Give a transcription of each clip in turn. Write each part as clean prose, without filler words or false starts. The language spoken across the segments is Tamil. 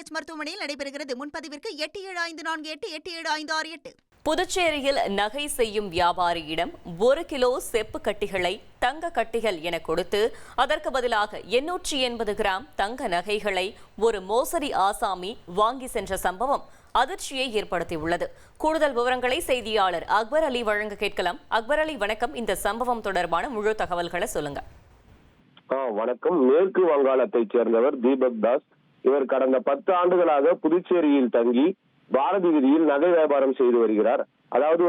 கேஎம்சிஎச் மருத்துவமனையில் நடைபெறுகிறது. முன்பதிவிற்கு 8754888758. புதுச்சேரியில் நகை செய்யும் வியாபாரியிடம் 1 கிலோ செப்பு கட்டிகளை தங்க கட்டிகள் என கொடுத்து அதற்கு பதிலாக 880 கிராம் தங்க நகைகளை ஒரு மோசடி ஆசாமி வாங்கி சென்ற சம்பவம் அதிர்ச்சியை ஏற்படுத்தியுள்ளது. கூடுதல் விவரங்களை செய்தியாளர் அக்பர் அலி வழங்க கேட்கலாம். அக்பர் அலி, வணக்கம். இந்த சம்பவம் தொடர்பான முழு தகவல்களை சொல்லுங்க. வணக்கம். மேற்கு வங்காளத்தைச் சேர்ந்தவர் தீபக் தாஸ். இவர் கடந்த 10 ஆண்டுகளாக புதுச்சேரியில் தங்கி பாரதி வீதியில் நகை வியாபாரம் செய்து வருகிறார். அதாவது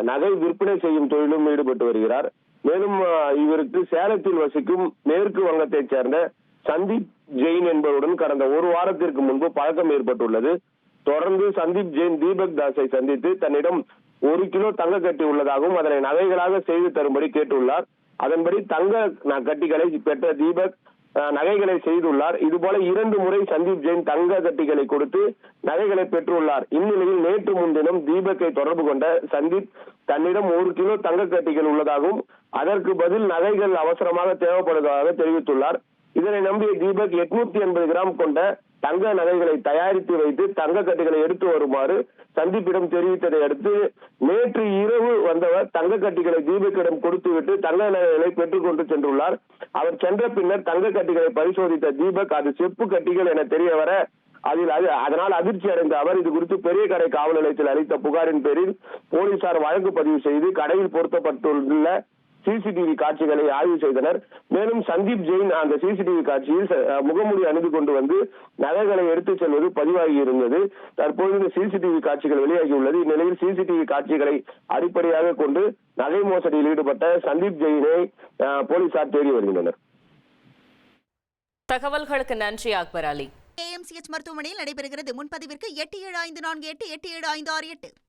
நகை விற்பனை செய்யும் தொழிலும் ஈடுபட்டு வருகிறார். மேலும் இவருக்கு சேலத்தில் வசிக்கும் மேற்கு வங்கத்தைச் சேர்ந்த சந்தீப் ஜெயின் என்பவருடன் கடந்த ஒரு வாரத்திற்கு முன்பு பழக்கம் ஏற்பட்டுள்ளது. தொடர்ந்து சந்தீப் ஜெயின் தீபக் தாஸை சந்தித்து தன்னிடம் 1 கிலோ தங்க கட்டி உள்ளதாகவும் அதனை நகைகளாக செய்து தரும்படி கேட்டுள்ளார். அதன்படி தங்க கட்டிகளை பெற்ற தீபக் நகைகளை செய்துள்ளார். இதுபோல 2 முறை சந்தீப் ஜெயின் தங்க கட்டிகளை கொடுத்து நகைகளை பெற்றுள்ளார். இந்நிலையில் நேற்று முன்தினம் தீபக்கை தொடர்பு கொண்ட சந்தீப் தன்னிடம் 1 கிலோ தங்க கட்டிகள் உள்ளதாகவும் அதற்கு பதில் நகைகள் அவசரமாக தேவைப்படுவதாக தெரிவித்துள்ளார். இதனை நம்பிய தீபக் 880 கிராம் கொண்ட தங்க நகைகளை தயாரித்து வைத்து தங்க கட்டிகளை எடுத்து வருமாறு சந்தீப்பிடம் தெரிவித்ததை அடுத்து நேற்று இரவு வந்தவர் தங்க கட்டிகளை தீபக்கிடம் கொடுத்துவிட்டு தங்க நகைகளை பெற்றுக் கொண்டு சென்றுள்ளார். அவர் சென்ற பின்னர் தங்க கட்டிகளை பரிசோதித்த தீபக் அது செப்பு கட்டிகள் என தெரிய வர அதனால் அதிர்ச்சி அடைந்த அவர் இது குறித்து பெரிய கடை காவல் நிலையத்தில் அளித்த புகாரின் பேரில் போலீசார் வழக்கு பதிவு செய்து கடையில் பொருத்தப்பட்டுள்ள சிசிடிவி காட்சிகளை ஆய்வு செய்தனர். மேலும் சந்தீப் ஜெயின் அந்த சிசிடிவி காட்சியில் முகமூடி அணிந்து கொண்டு வந்து நகைகளை எடுத்துச் செல்வது பதிவாகி இருந்தது. தற்போது இந்த சிசிடிவி காட்சிகள் வெளியாகியுள்ளது. இந்நிலையில் சிசிடிவி காட்சிகளை அடிப்படையாக கொண்டு நகை மோசடியில் ஈடுபட்ட சந்தீப் ஜெயினை போலீசார் தேடி வருகின்றனர். தகவல்களுக்கு நன்றி அக்பர் அலி. கேஎம்சிஎச் மருத்துவமனையில் நடைபெறுகிறது. முன்பதிவிற்கு 8754888758.